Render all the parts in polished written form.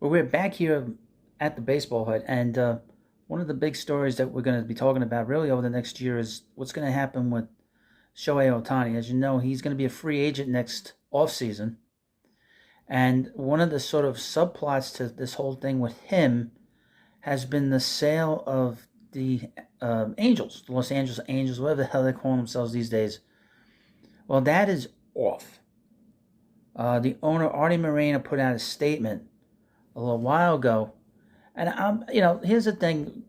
Well, we're back here at the baseball hut, and one of the big stories that we're going to be talking about really over the next year is what's going to happen with Shohei Ohtani. As you know, he's going to be a free agent next offseason. And one of the sort of subplots to this whole thing with him has been the sale of the Angels, the Los Angeles Angels, whatever the hell they call themselves these days. Well, that is off. The owner, Arte Moreno, put out a statement a little while ago. And here's the thing.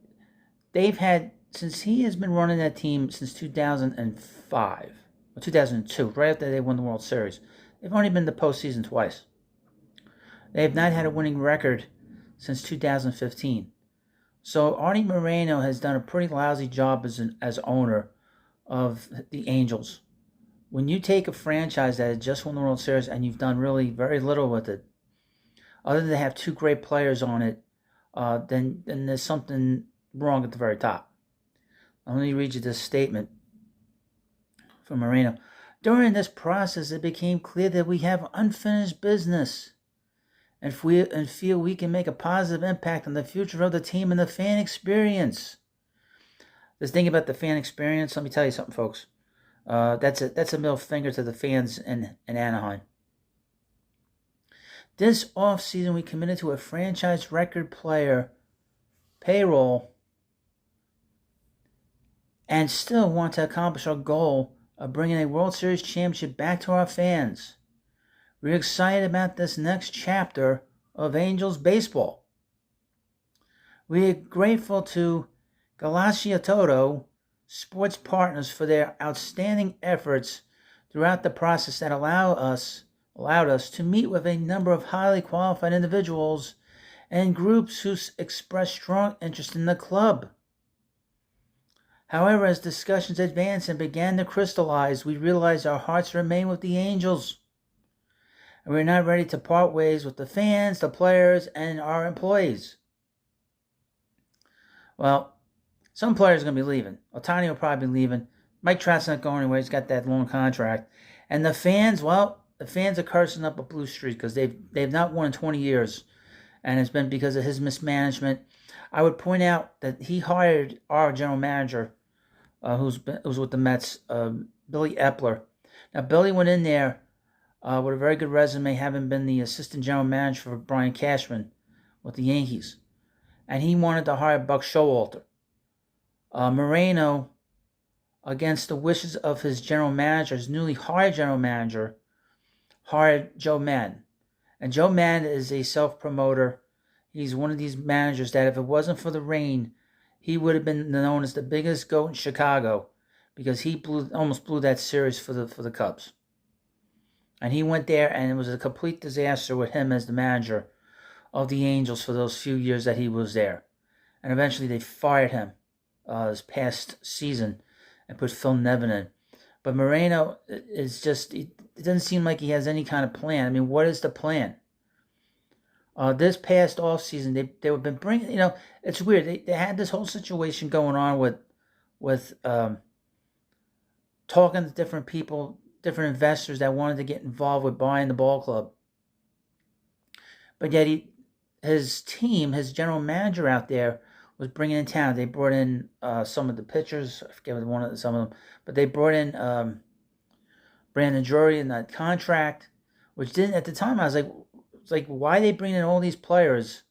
They've had, since he has been running that team since 2005, or 2002, right after they won the World Series. They've only been to the postseason twice. They have not had a winning record since 2015. So Artie Moreno has done a pretty lousy job as owner of the Angels. When you take a franchise that had just won the World Series and you've done really very little with it, other than to have two great players on it, then there's something wrong at the very top. Let me read you this statement from Moreno. During this process, it became clear that we have unfinished business and feel we can make a positive impact on the future of the team and the fan experience. This thing about the fan experience, let me tell you something, folks. That's a middle finger to the fans in Anaheim. This offseason, we committed to a franchise record player payroll and still want to accomplish our goal of bringing a World Series championship back to our fans. We're excited about this next chapter of Angels baseball. We are grateful to Galaxia Toto Sports Partners for their outstanding efforts throughout the process that allowed us to meet with a number of highly qualified individuals and groups who expressed strong interest in the club. However, as discussions advanced and began to crystallize, we realized our hearts remain with the Angels. And we're not ready to part ways with the fans, the players, and our employees. Well, some players are going to be leaving. Ohtani will probably be leaving. Mike Trout's not going anywhere. He's got that long contract. And the fans, the fans are cursing up a blue streak because they've not won in 20 years. And it's been because of his mismanagement. I would point out that he hired our general manager, who's with the Mets, Billy Epler. Now, Billy went in there with a very good resume, having been the assistant general manager for Brian Cashman with the Yankees. And he wanted to hire Buck Showalter. Moreno, against the wishes of his general manager, his newly hired general manager, hired Joe Madden. And Joe Madden is a self-promoter. He's one of these managers that if it wasn't for the rain, he would have been known as the biggest goat in Chicago because he almost blew that series for the Cubs. And he went there, and it was a complete disaster with him as the manager of the Angels for those few years that he was there. And eventually they fired him this past season and put Phil Nevin in. But Moreno is just, it doesn't seem like he has any kind of plan. I mean, what is the plan? This past offseason, they've been bringing, it's weird. They had this whole situation going on with talking to different people, different investors that wanted to get involved with buying the ball club. But yet his team, his general manager out there, was bringing in talent. They brought in some of the pitchers. I forget some of them, but they brought in Brandon Drury in that contract, which didn't at the time. I was like, why are they bringing in all these players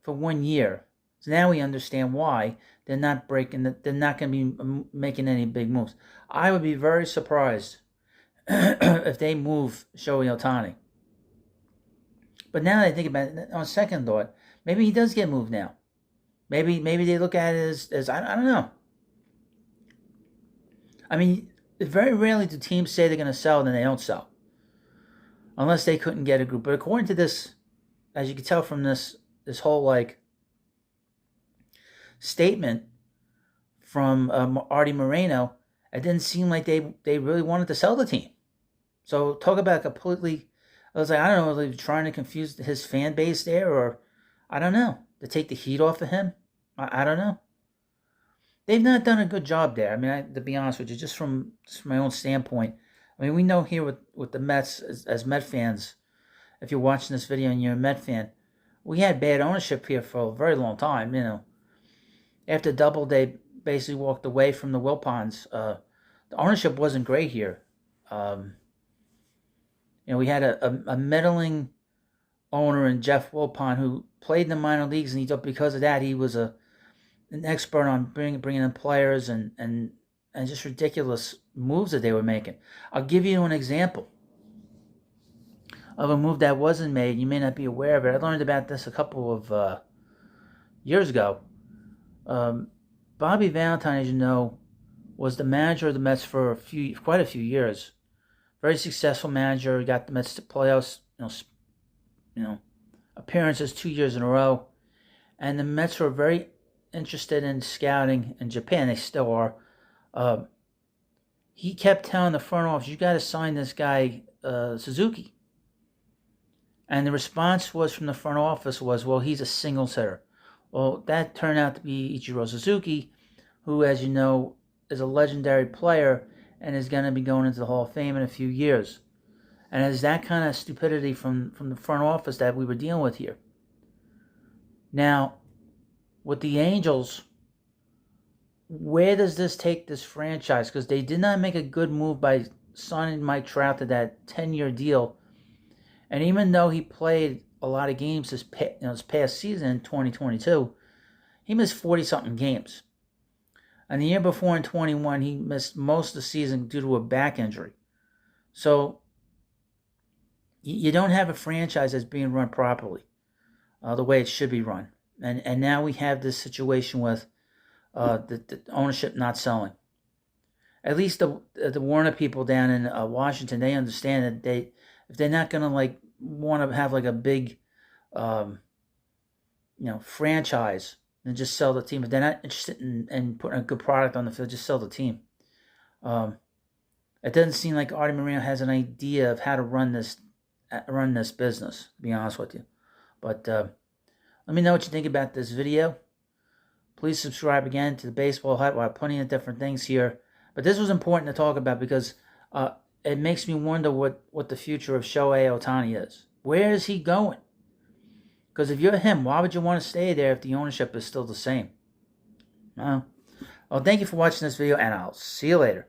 for 1 year? So now we understand why they're not breaking. They're not going to be making any big moves. I would be very surprised if they move Shohei Ohtani. But now that I think about it, on second thought, maybe he does get moved now. Maybe they look at it as I don't know. I mean, very rarely do teams say they're going to sell and then they don't sell. Unless they couldn't get a group. But according to this, as you can tell from this whole statement from Artie Moreno, it didn't seem like they really wanted to sell the team. So talk about completely, I was like, I don't know, are they trying to confuse his fan base there, or I don't know, to take the heat off of him? I don't know. They've not done a good job there. I mean, to be honest with you, just from my own standpoint, I mean, we know here with the Mets, as Met fans, if you're watching this video and you're a Met fan, we had bad ownership here for a very long time. After Doubleday basically walked away from the Wilpons, the ownership wasn't great here. Um, we had a middling owner in Jeff Wilpon who played in the minor leagues, and because of that he was an expert on bringing in players and just ridiculous moves that they were making. I'll give you an example of a move that wasn't made. You may not be aware of it. I learned about this a couple of years ago. Bobby Valentine, as you know, was the manager of the Mets for quite a few years. Very successful manager. Got the Mets to playoffs, appearances 2 years in a row. And the Mets were very interested in scouting in Japan. They still are. He kept telling the front office, "You got to sign this guy, Suzuki." And the response was from the front office was, "Well, he's a singles hitter." Well, that turned out to be Ichiro Suzuki, who, as you know, is a legendary player and is going to be going into the Hall of Fame in a few years. And it's that kind of stupidity from the front office that we were dealing with here. Now, with the Angels, where does this take this franchise? Because they did not make a good move by signing Mike Trout to that 10-year deal. And even though he played a lot of games this past season in 2022, he missed 40-something games. And the year before in 21, he missed most of the season due to a back injury. So you don't have a franchise that's being run properly, the way it should be run. And now we have this situation with the ownership not selling. At least the Warner people down in Washington, they understand that if they're not going to want to have a big franchise and just sell the team, if they're not interested in putting a good product on the field, just sell the team. It doesn't seem like Arte Moreno has an idea of how to run this business, to be honest with you. But let me know what you think about this video. Please subscribe again to the Baseball Hut. We have plenty of different things here. But this was important to talk about because it makes me wonder what the future of Shohei Ohtani is. Where is he going? Because if you're him, why would you want to stay there if the ownership is still the same? Well, thank you for watching this video, and I'll see you later.